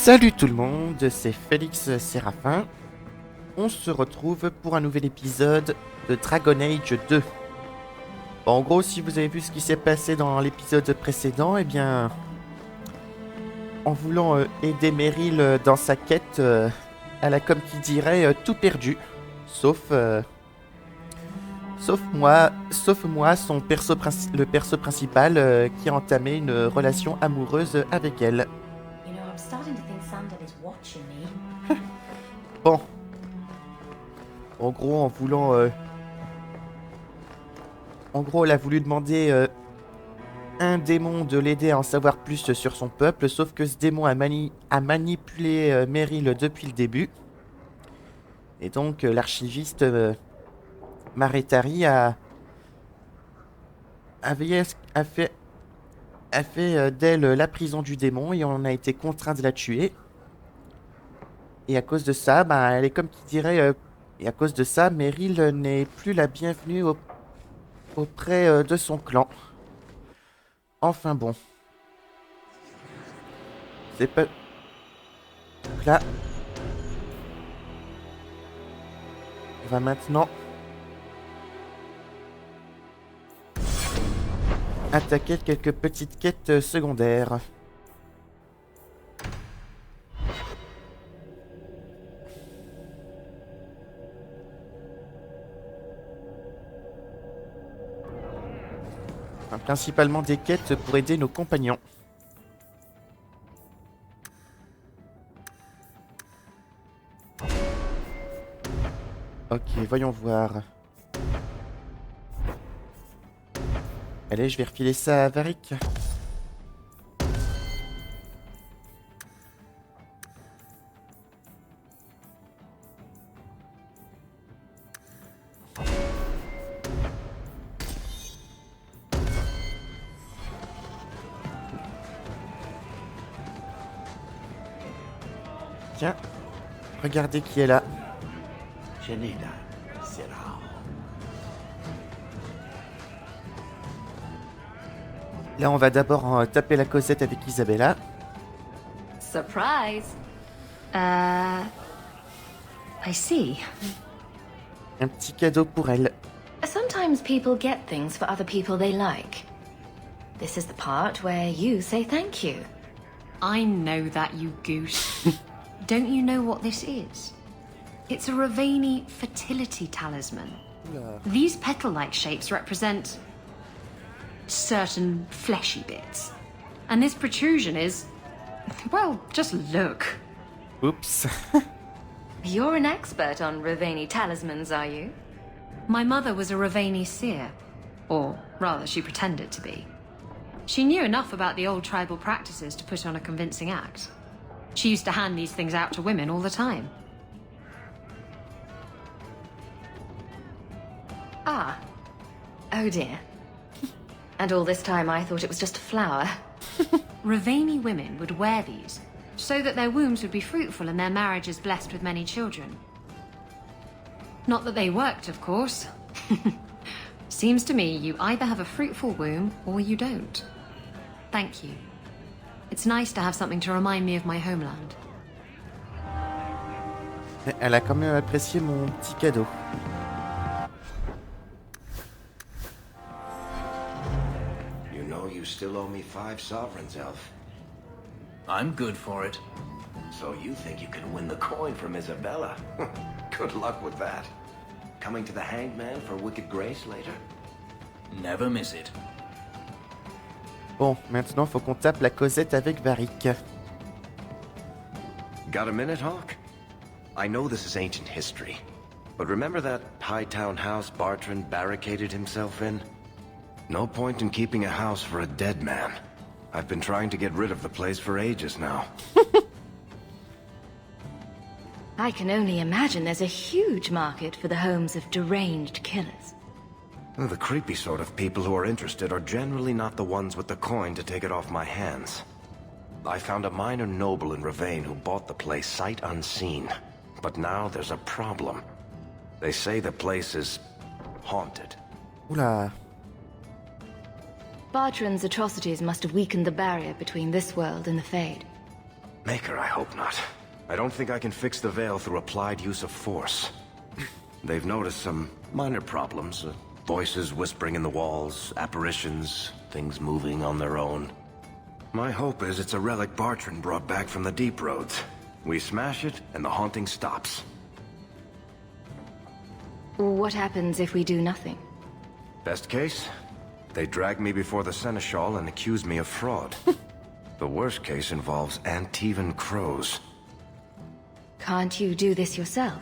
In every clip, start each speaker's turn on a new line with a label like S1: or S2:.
S1: Salut tout le monde, c'est Félix Séraphin. On se retrouve pour un nouvel épisode de Dragon Age 2. Bon, en gros, si vous avez vu ce qui s'est passé dans l'épisode précédent, eh bien, en voulant aider Meryl dans sa quête, elle a, comme qui dirait, tout perdu. Sauf moi, le perso principal qui a entamé une relation amoureuse avec elle. Bon. En gros, en gros, elle a voulu demander un démon de l'aider à en savoir plus sur son peuple, sauf que ce démon a manipulé Meryl depuis le début. Et donc, l'archiviste Maretari a fait d'elle la prison du démon et on a été contraint de la tuer. Et à cause de ça, elle est comme qui dirait... et à cause de ça, Meryl n'est plus la bienvenue auprès de son clan. Enfin bon. C'est pas... Donc là... On va maintenant... attaquer quelques petites quêtes secondaires. Enfin, principalement des quêtes pour aider nos compagnons. Ok, voyons voir. Allez, je vais refiler ça à Varric. Tiens, regardez qui est là. Là, on va d'abord taper la causette avec Isabella.
S2: Surprise! I see.
S1: Un petit cadeau pour elle.
S2: Sometimes people get things for other people they like. This is the part where you say thank you.
S3: I know that, you goose. Don't you know what this is? It's a Ravani fertility talisman.
S1: Oula.
S3: These petal-like shapes represent certain fleshy bits. And this protrusion is... well, just look.
S1: Oups.
S2: You're an expert on Ravani talismans, are you?
S3: My mother was a Ravani seer. Or, rather, she pretended to be. She knew enough about the old tribal practices to put on a convincing act. She used to hand these things out to women all the time.
S2: Ah. Oh dear. And all this time I thought it was just a flower.
S3: Ravani women would wear these so that their wombs would be fruitful and their marriages blessed with many children. Not that they worked, of course. Seems to me you either have a fruitful womb or you don't. Thank you. It's nice to have something to remind me of my homeland.
S1: Elle a quand même apprécié mon petit cadeau.
S4: You know you still owe me 5 sovereigns, Elf.
S5: I'm good for it.
S4: So you think you can win the coin from Isabella? Good luck with that. Coming to the Hanged Man for Wicked Grace later?
S5: Never miss it.
S1: Bon, maintenant faut qu'on tape la causette avec Varric.
S4: Got a minute, Hawk? I know this is ancient history, but remember that Hightown house Bartrand barricaded himself in? No point in keeping a house for a dead man. I've been trying to get rid of the place for ages now.
S2: I can only imagine there's a huge market for the homes of deranged killers.
S4: The creepy sort of people who are interested are generally not the ones with the coin to take it off my hands. I found a minor noble in Ravane who bought the place sight unseen. But now there's a problem. They say the place is haunted.
S1: Oula.
S2: Bartrand's atrocities must have weakened the barrier between this world and the Fade.
S4: Maker, I hope not. I don't think I can fix the veil through applied use of force. They've noticed some minor problems. Voices whispering in the walls, apparitions, things moving on their own. My hope is it's a relic Bartrand brought back from the Deep Roads. We smash it, and the haunting stops.
S2: What happens if we do nothing?
S4: Best case, they drag me before the Seneschal and accuse me of fraud. The worst case involves Antivan crows.
S2: Can't you do this yourself?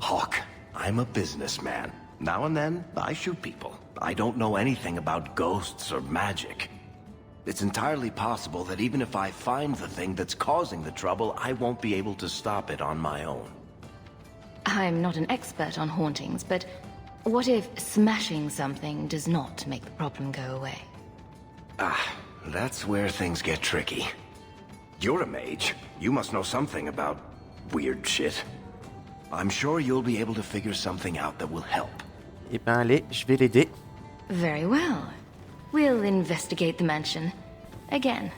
S4: Hawk, I'm a businessman. Now and then, I shoot people. I don't know anything about ghosts or magic. It's entirely possible that even if I find the thing that's causing the trouble, I won't be able to stop it on my own.
S2: I'm not an expert on hauntings, but what if smashing something does not make the problem go away?
S4: That's where things get tricky. You're a mage. You must know something about weird shit. I'm sure you'll be able to figure something out that will help.
S1: Eh ben allez, je vais l'aider.
S2: Very well. We'll investigate the mansion. Again.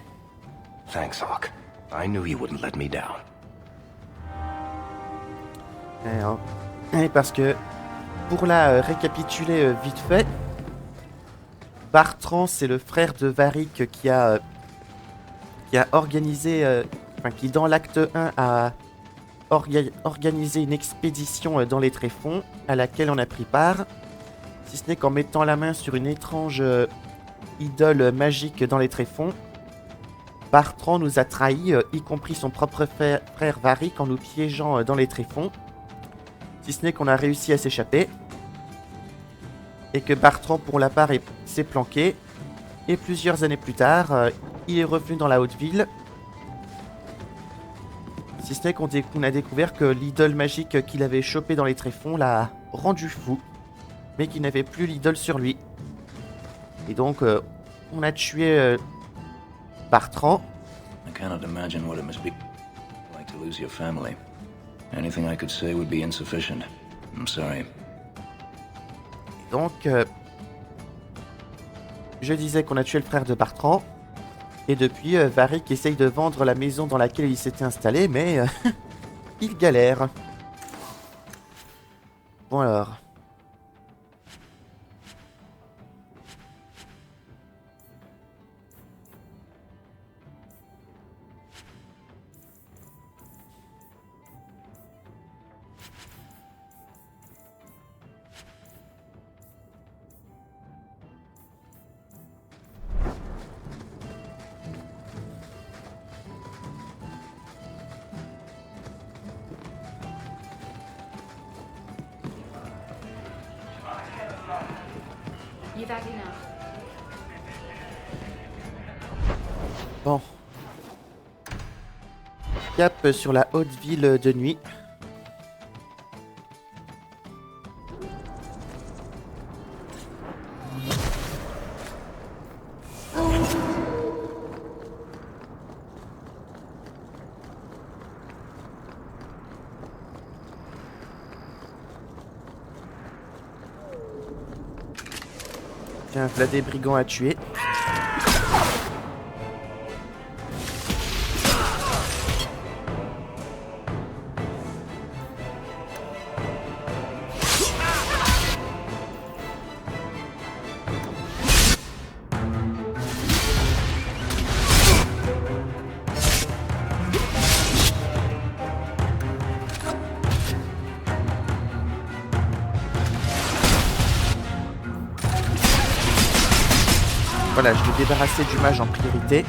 S4: Thanks, Hawk. I knew you wouldn't let me down.
S1: Alors, parce que, pour la récapituler vite fait, Bartrand, c'est le frère de Varric qui a organisé, qui dans l'acte 1 a organisé une expédition dans les tréfonds à laquelle on a pris part, si ce n'est qu'en mettant la main sur une étrange idole magique dans les tréfonds. Bartrand nous a trahis, y compris son propre frère Varric, en nous piégeant dans les tréfonds. Si ce n'est qu'on a réussi à s'échapper. Et que Bartrand, pour la part, s'est planqué. Et plusieurs années plus tard, il est revenu dans la haute ville. Si ce n'est qu'on a découvert que l'idole magique qu'il avait chopée dans les tréfonds l'a rendu fou. Mais qu'il n'avait plus l'idole sur lui. Et donc, on a tué Bartrand.
S5: I cannot imagine what it must be like to lose your family. Anything I could say would be insufficient. I'm sorry.
S1: Donc, je disais qu'on a tué le frère de Bartrand. Et depuis, Varric essaye de vendre la maison dans laquelle il s'était installé, mais il galère. Bon alors.
S3: You've had enough.
S1: Bon. Cap sur la haute ville de nuit. Tiens, voilà des brigands à tuer. Voilà, je vais débarrasser du mage en priorité.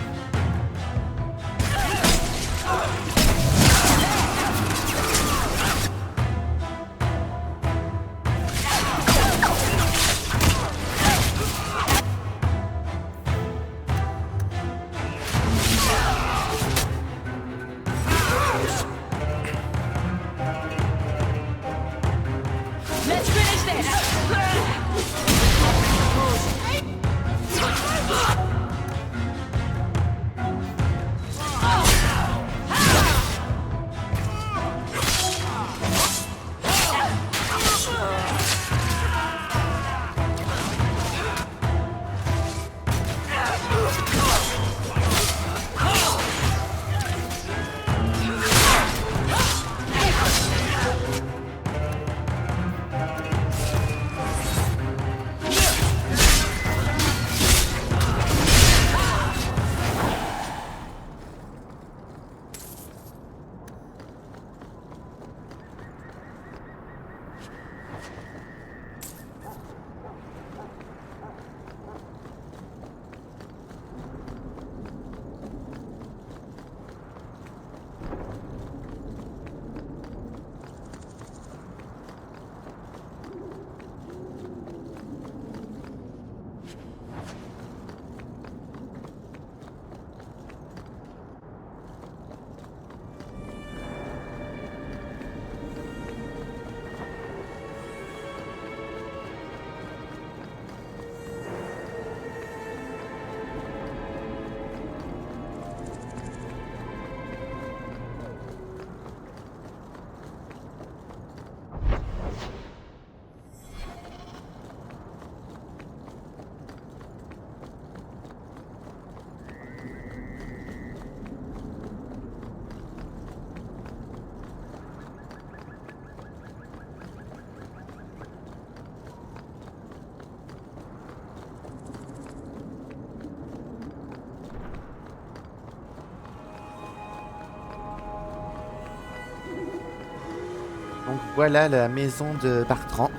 S1: Donc voilà la maison de Bartrand.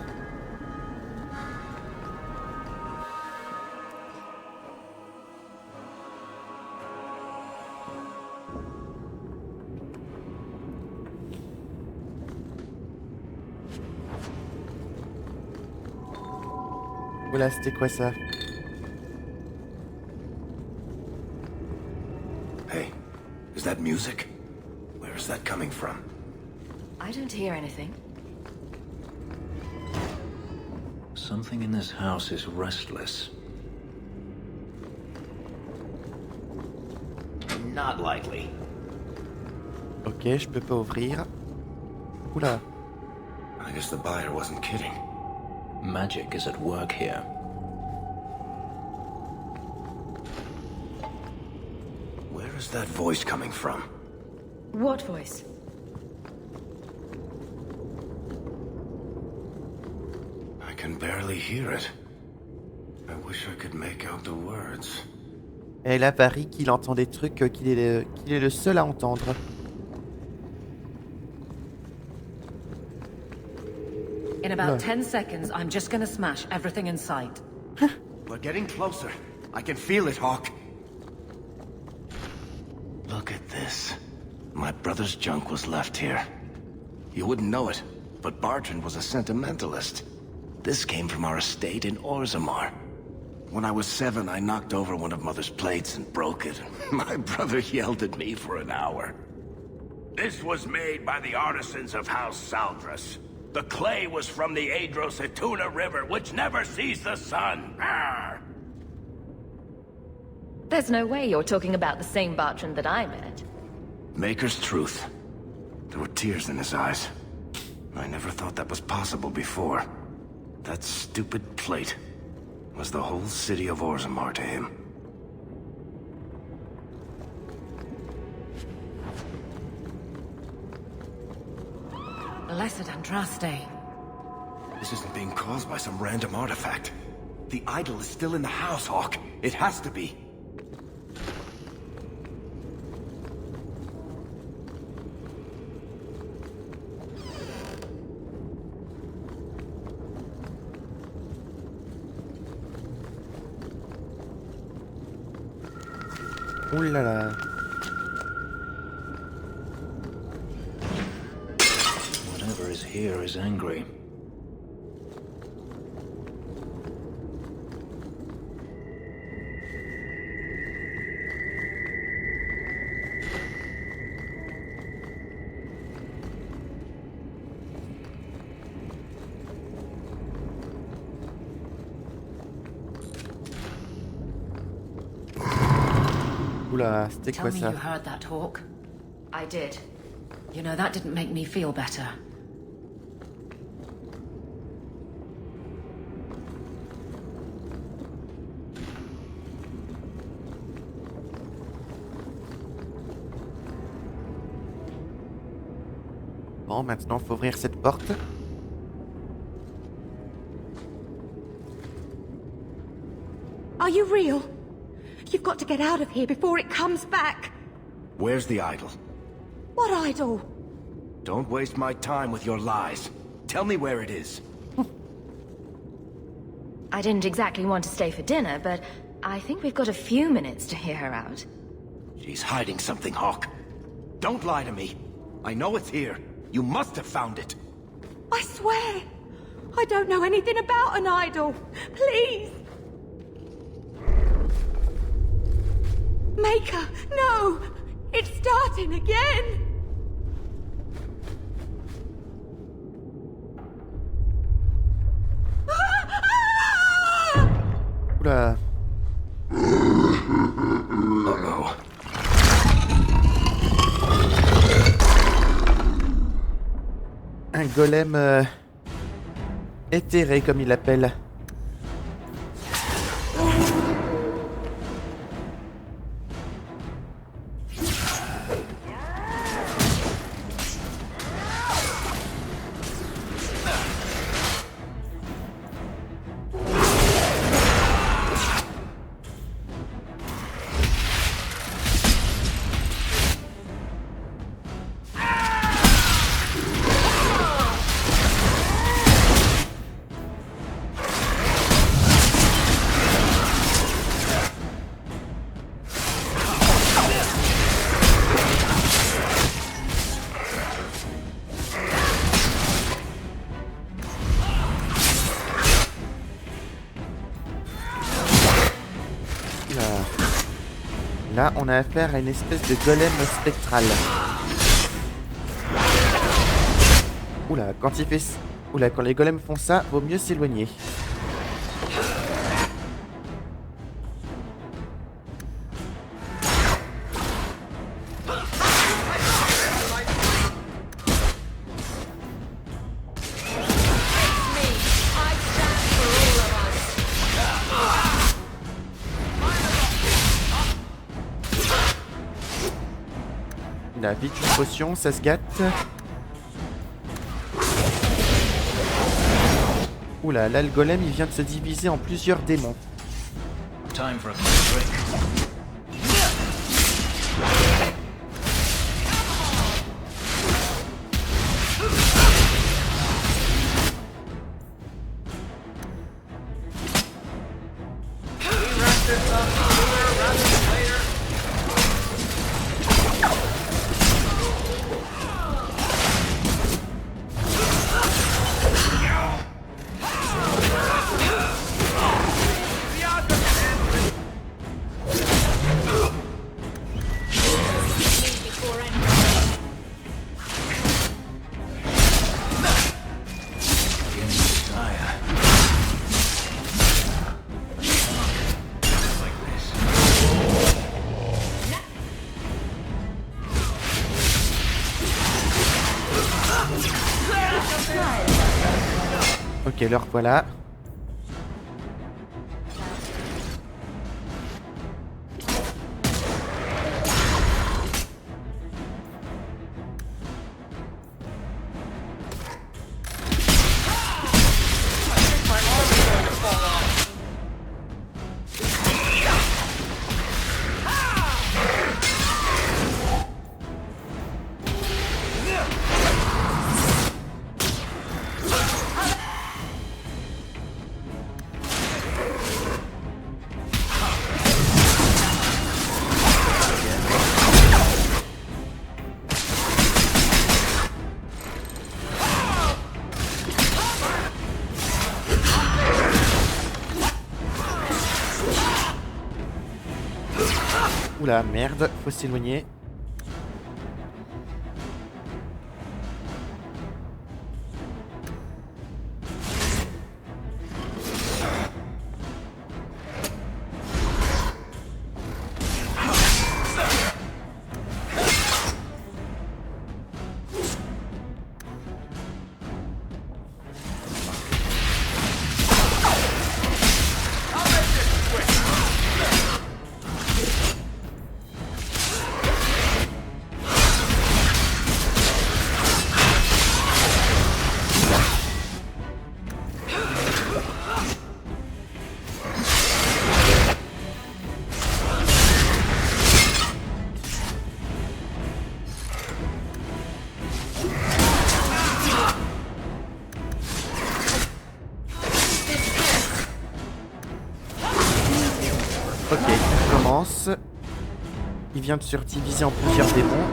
S1: Voilà, c'était quoi ça?
S4: Hey, is that music? Where is that coming from?
S2: I don't hear anything.
S5: Something in this house is restless.
S4: Not likely.
S1: Ok, je peux pas ouvrir. Oula.
S4: I guess the buyer wasn't kidding.
S5: Magic is at work here.
S4: Where is that voice coming from?
S2: What voice?
S4: I can barely hear it. I wish I could make out the words.
S1: Et là, Paris, qu'il entend des trucs qu'il est le seul à entendre.
S6: In about 10 seconds, I'm just gonna smash everything in sight.
S4: We're getting closer. I can feel it, Hawk. Look at this. My brother's junk was left here. You wouldn't know it, but Bartrand was a sentimentalist. This came from our estate in Orzammar. When I was 7, I knocked over one of Mother's plates and broke it. My brother yelled at me for an hour.
S7: This was made by the artisans of House Saldras. The clay was from the Adrosetuna River, which never sees the sun. Arr!
S2: There's no way you're talking about the same Bartrand that I met.
S4: Maker's truth. There were tears in his eyes. I never thought that was possible before. That stupid plate was the whole city of Orzammar to him.
S6: Blessed Andraste.
S4: This isn't being caused by some random artifact. The idol is still in the house, Hawk. It has to be.
S1: Ouh là là.
S5: Whatever is here is angry.
S1: Oula, c'était
S6: Tell
S1: quoi
S6: me
S1: ça?
S6: you heard that, Hawk.
S2: I did.
S6: You know, that didn't make me feel better.
S1: Bon, maintenant, faut ouvrir cette porte.
S8: Are you real? You've got to get out of here before it comes back.
S4: Where's the idol?
S8: What idol?
S4: Don't waste my time with your lies. Tell me where it is.
S2: I didn't exactly want to stay for dinner, but I think we've got a few minutes to hear her out.
S4: She's hiding something, Hawk. Don't lie to me. I know it's here. You must have found it.
S8: I swear, I don't know anything about an idol. Please. Maker, no! It's starting again!
S1: Oula.
S4: Uh-oh.
S1: Un golem éthéré, comme il l'appelle. Là, on a affaire à une espèce de golem spectral. Oula, quand il fait... Oula, quand les golems font ça, vaut mieux s'éloigner. Il a vite une potion, ça se gâte. Oula, là le golem il vient de se diviser en plusieurs démons.
S5: Time for a quick break.
S1: Ok, le voilà. Oula, merde, faut s'éloigner. Ok, on commence. Il vient de se rediviser en plusieurs démons.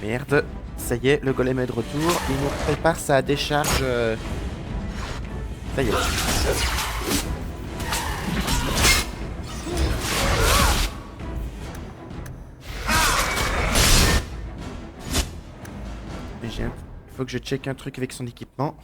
S1: Merde, ça y est, le golem est de retour. Il nous prépare sa décharge. Ça y est. Il faut que je check un truc avec son équipement.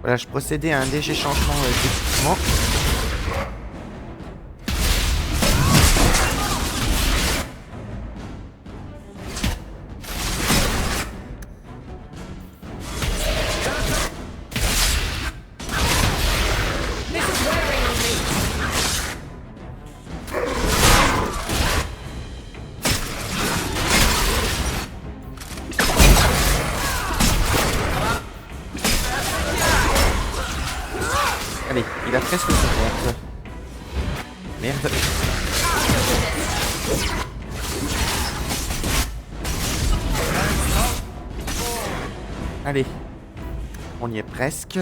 S1: Voilà, je procédais à un léger changement d'équipement. Allez, il a presque couvert. Merde. Allez, on y est presque.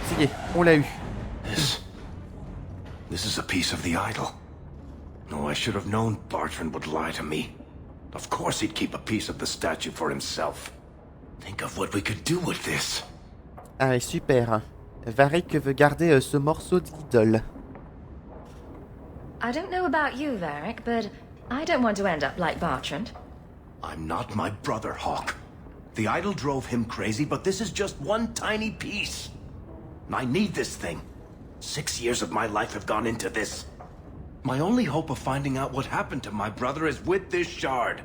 S1: Ça y est, on l'a eu.
S4: This is a piece of the idol. No, I should have known Bartrand would lie to me. Of course he'd keep a piece of the statue for himself. Think of what we could do with this.
S1: Ah, super. Varric veut garder ce morceau de l'idole.
S2: I don't know about you, Varric, but I don't want to end up like Bartrand.
S4: I'm not my brother, Hawk. The idol drove him crazy, but this is just one tiny piece. I need this thing. 6 years of my life have gone into this. My only hope of finding out what happened to my brother is with this shard.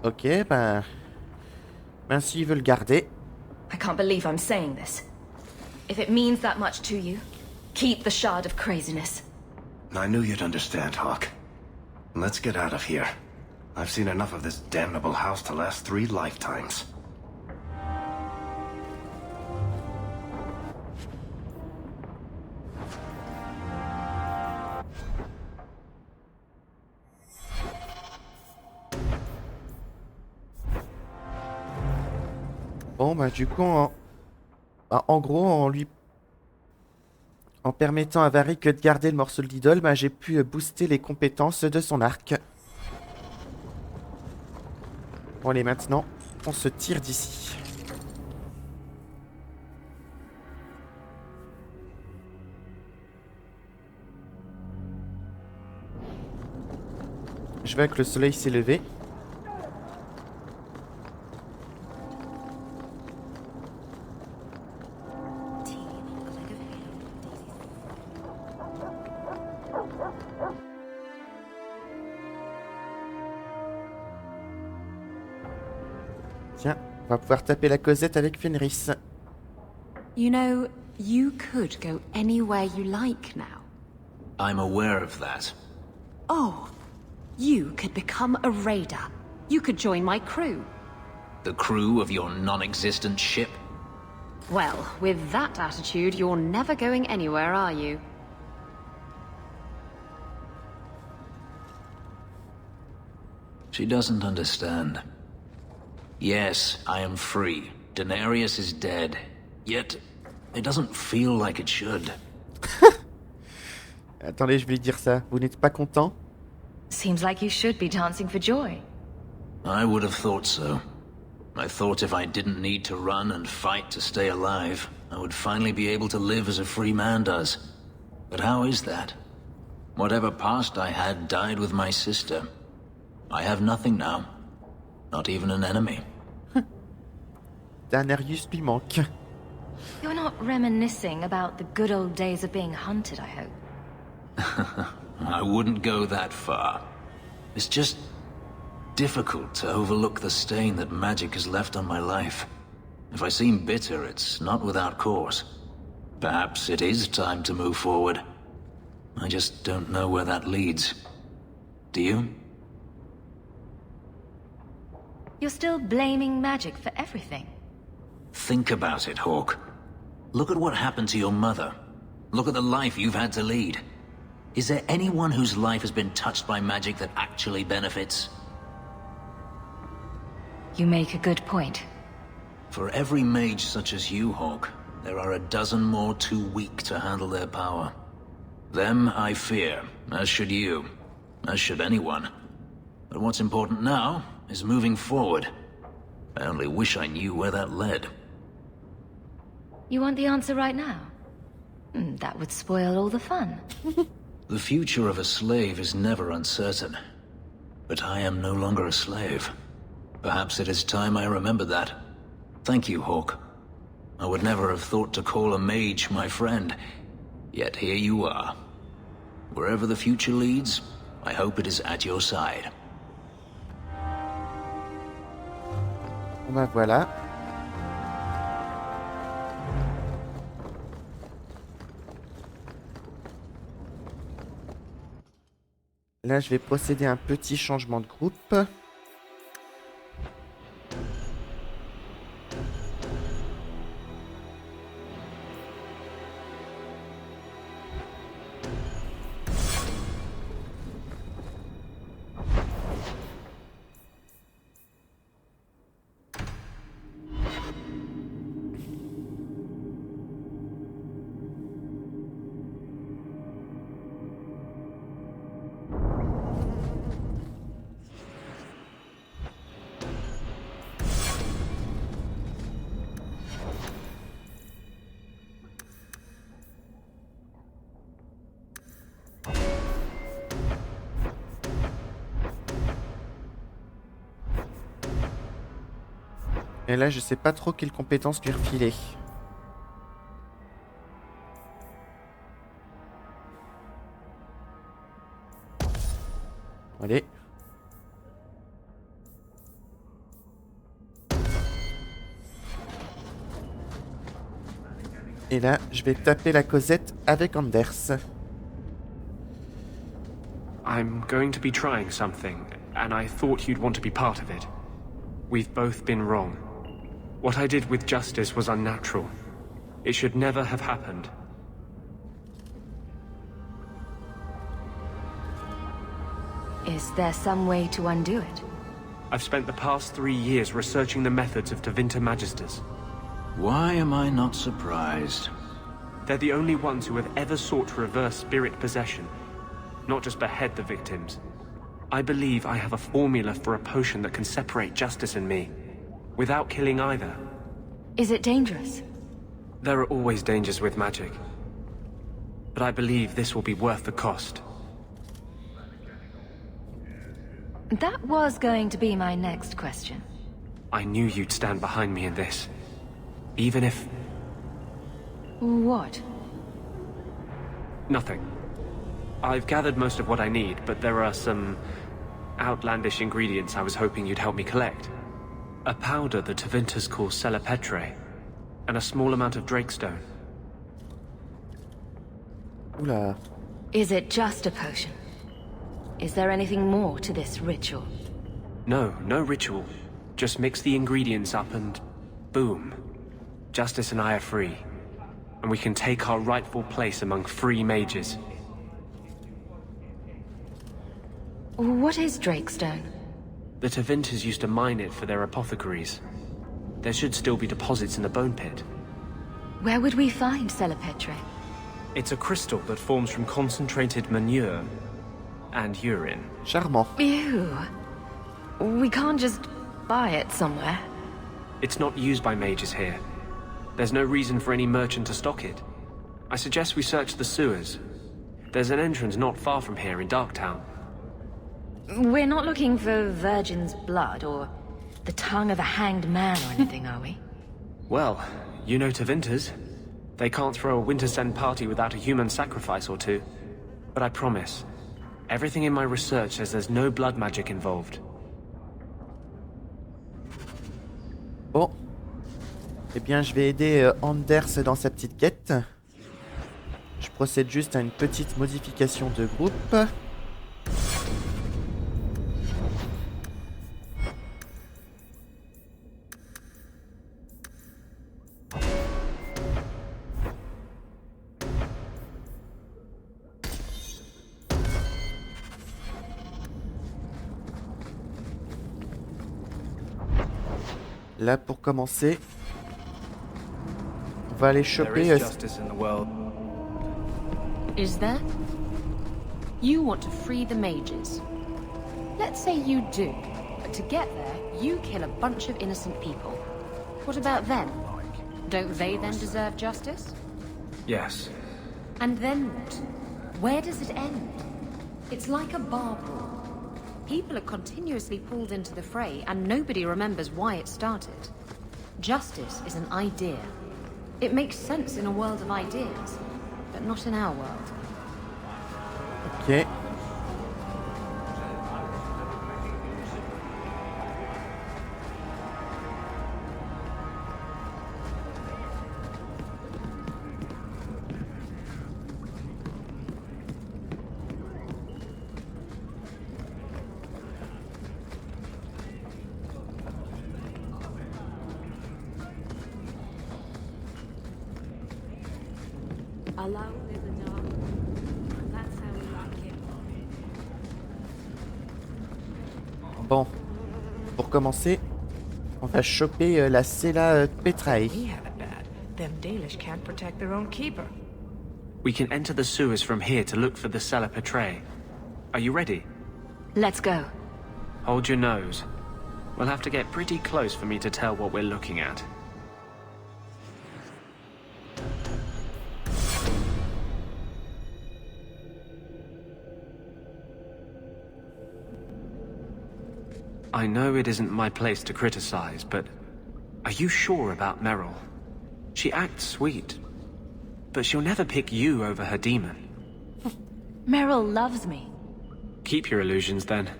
S1: Ok, ben s'il veut le garder.
S2: I can't believe I'm saying this. If it means that much to you, keep the shard of craziness.
S4: I knew you'd understand, Hawk. Let's get out of here. I've seen enough of this damnable house to last 3 lifetimes.
S1: Bon, bah du coup, en gros, en permettant à Varric de garder le morceau de l'idole, bah, j'ai pu booster les compétences de son arc. Bon, allez, maintenant, on se tire d'ici. Je vois que le soleil s'est levé. Tiens, on va pouvoir taper la causette avec Fenris.
S3: You know, you could go anywhere you like now.
S5: I'm aware of that.
S3: Oh, you could become a raider. You could join my crew.
S5: The crew of your non-existent ship?
S3: Well, with that attitude, you're never going anywhere, are you?
S5: She doesn't understand. Yes, I am free. Daenerys is dead. Yet, it doesn't feel like it should.
S1: Attendez, je vais lui dire ça. Vous n'êtes pas content?
S2: Seems like you should be dancing for joy.
S5: I would have thought so. I thought if I didn't need to run and fight to stay alive, I would finally be able to live as a free man does. But how is that? Whatever past I had died with my sister. I have nothing now. Not even an enemy.
S1: Daenerys lui manque.
S2: You're not reminiscing about the good old days of being hunted, I hope.
S5: I wouldn't go that far. It's just difficult to overlook the stain that magic has left on my life. If I seem bitter, it's not without cause. Perhaps it is time to move forward. I just don't know where that leads. Do you?
S2: You're still blaming magic for everything.
S5: Think about it, Hawk. Look at what happened to your mother. Look at the life you've had to lead. Is there anyone whose life has been touched by magic that actually benefits?
S2: You make a good point.
S5: For every mage such as you, Hawk, there are a dozen more too weak to handle their power. Them I fear, as should you, as should anyone. But what's important now is moving forward. I only wish I knew where that led.
S2: You want the answer right now? That would spoil all the fun.
S5: The future of a slave is never uncertain. But I am no longer a slave. Perhaps it is time I remembered that. Thank you, Hawk. I would never have thought to call a mage my friend. Yet here you are. Wherever the future leads, I hope it is at your side.
S1: Ben voilà. Là, je vais procéder à un petit changement de groupe. Et là, je sais pas trop quelles compétences lui refiler. Allez. Et là, je vais taper la Cosette avec Anders.
S9: I'm going to be trying something, and I thought you'd want to be part of it. We've both been wrong. What I did with Justice was unnatural. It should never have happened.
S2: Is there some way to undo it?
S9: I've spent the past 3 years researching the methods of Tevinter Magisters.
S5: Why am I not surprised?
S9: They're the only ones who have ever sought to reverse spirit possession, not just behead the victims. I believe I have a formula for a potion that can separate Justice and me, without killing either.
S2: Is it dangerous?
S9: There are always dangers with magic. But I believe this will be worth the cost.
S2: That was going to be my next question.
S9: I knew you'd stand behind me in this. Even if...
S2: What?
S9: Nothing. I've gathered most of what I need, but there are some outlandish ingredients I was hoping you'd help me collect. A powder the Tevinters call Celepetre, and a small amount of Drakestone.
S1: Oula.
S2: Is it just a potion? Is there anything more to this ritual?
S9: No ritual. Just mix the ingredients up and... boom. Justice and I are free. And we can take our rightful place among free mages.
S2: What is Drakestone?
S9: The Tevinters used to mine it for their apothecaries. There should still be deposits in the bone pit.
S2: Where would we find Celepetre?
S9: It's a crystal that forms from concentrated manure and urine.
S1: Charmant.
S2: Ew. We can't just buy it somewhere.
S9: It's not used by mages here. There's no reason for any merchant to stock it. I suggest we search the sewers. There's an entrance not far from here in Darktown.
S2: We're not looking for virgin's blood or the tongue of a hanged man or anything, are we?
S9: Well, you know Tevinters. They can't throw a Winter's End party without a human sacrifice or two. But I promise, everything in my research says there's no blood magic involved.
S1: Bon. Eh bien, je vais aider Anders dans sa petite quête. Je procède juste à une petite modification de groupe. Là, pour commencer, on va aller choper...
S3: Is there? You want to free the mages. Let's say you do, but to get there, you kill a bunch of innocent people. What about them? Don't they then deserve justice?
S9: Yes,
S3: And then what? Where does it end? It's like a bar brawl. People are continuously pulled into the fray, and nobody remembers why it started. Justice is an idea. It makes sense in a world of ideas, but not in our world.
S1: Ok.
S8: Alone in the dark. That's how we like it.
S1: Bon. Pour commencer, on va choper la Sela Petrae.
S6: We have it bad. Them Dalish can't protect their own keeper.
S9: We can enter the sewers from here to look for the Cellar Petrae. Are you ready?
S2: Let's go.
S9: Hold your nose. We'll have to get pretty close for me to tell what we're looking at. I know it isn't my place to criticize, but are you sure about Meryl? She acts sweet, but she'll never pick you over her demon.
S2: Meryl loves me.
S9: Keep your illusions then.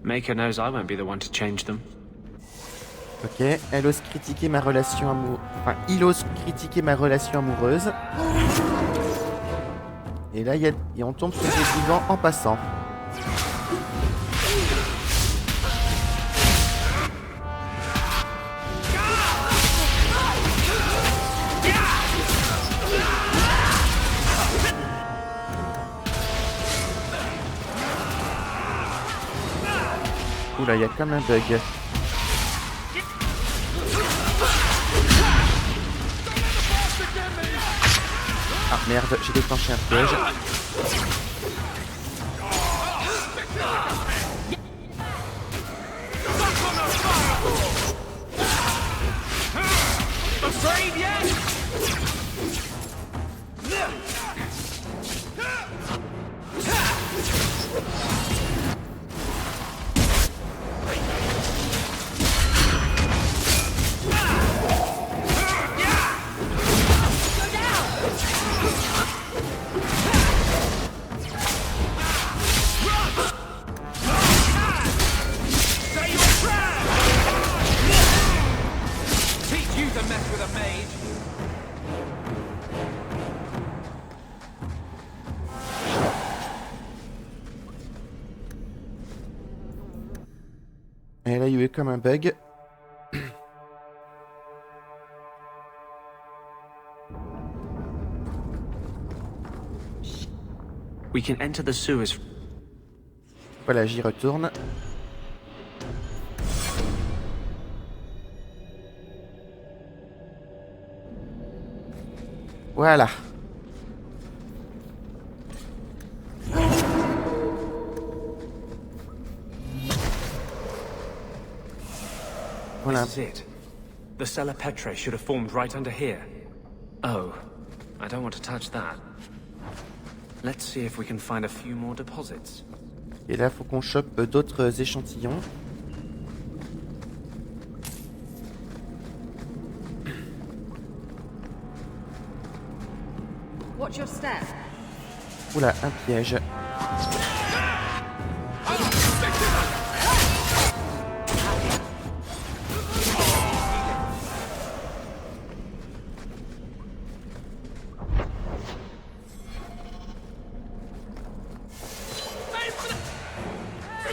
S9: Maker knows I won't be the one to change them.
S1: Ok, elle ose critiquer ma relation Enfin, il ose critiquer ma relation amoureuse. Et là, on tombe sur des vivants en passant. Oula, il y a comme un bug. Ah merde, j'ai déclenché un piège. Et là, il y a eu comme un bug.
S9: We can enter the sewers.
S1: Voilà, j'y retourne. Voilà. Voilà.
S9: This is it. The Cellar Petrae should have formed right under here. Oh, I don't want to touch that. Let's see if we can find a few more deposits.
S1: Et là, faut qu'on chope d'autres échantillons.
S8: Watch your step.
S1: Oula, un piège.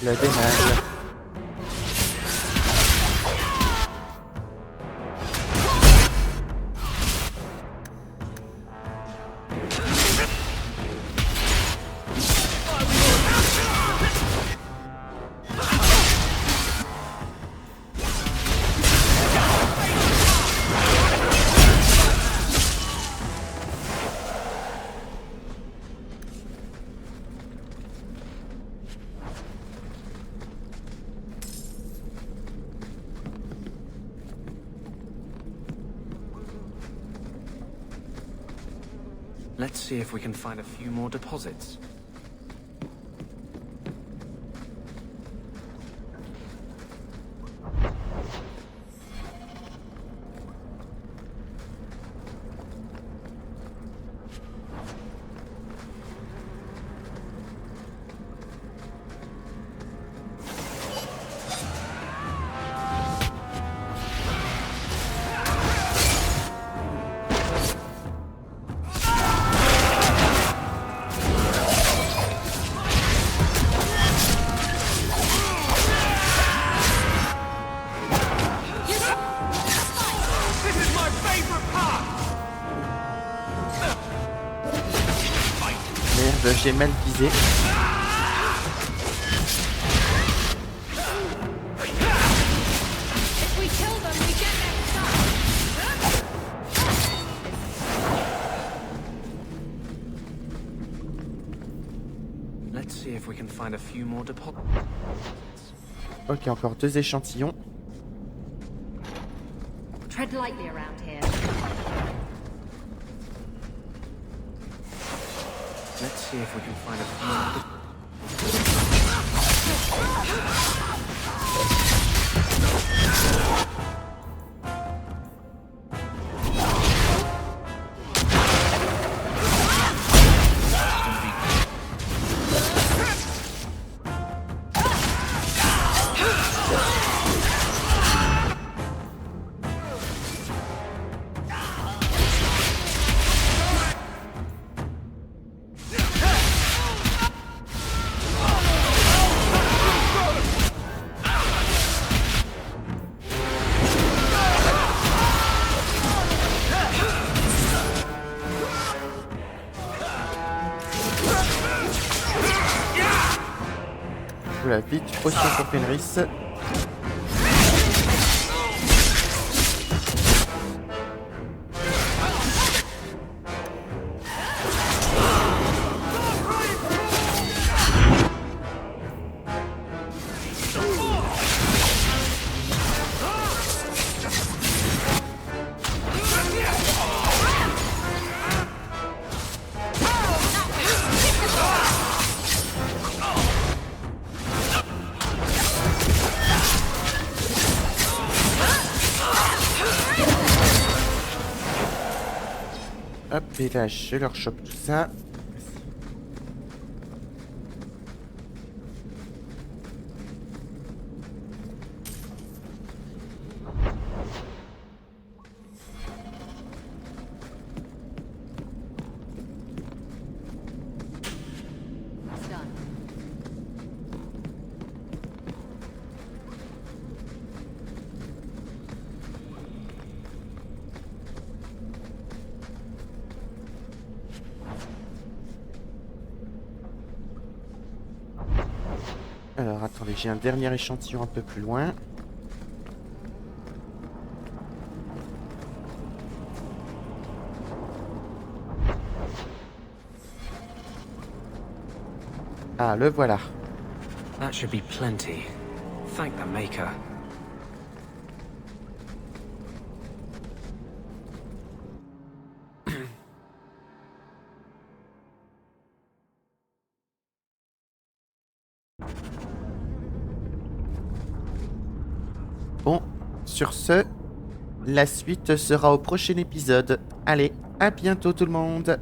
S1: La dénage.
S9: Let's see if we can find a few more deposits.
S1: Merde, j'ai mal visé.
S9: Let's see if we can find a few more deposits.
S1: Ok, encore 2 échantillons.
S8: Tread lightly around here.
S9: Let's see if we can find a few more.
S1: Oula, vite, potion pour Fenris. Hop, et là, je leur chope tout ça. Alors, attendez, j'ai un dernier échantillon un peu plus loin. Ah, le voilà.
S9: That should be plenty. Thank the maker.
S1: Bon, sur ce, la suite sera au prochain épisode. Allez, à bientôt tout le monde!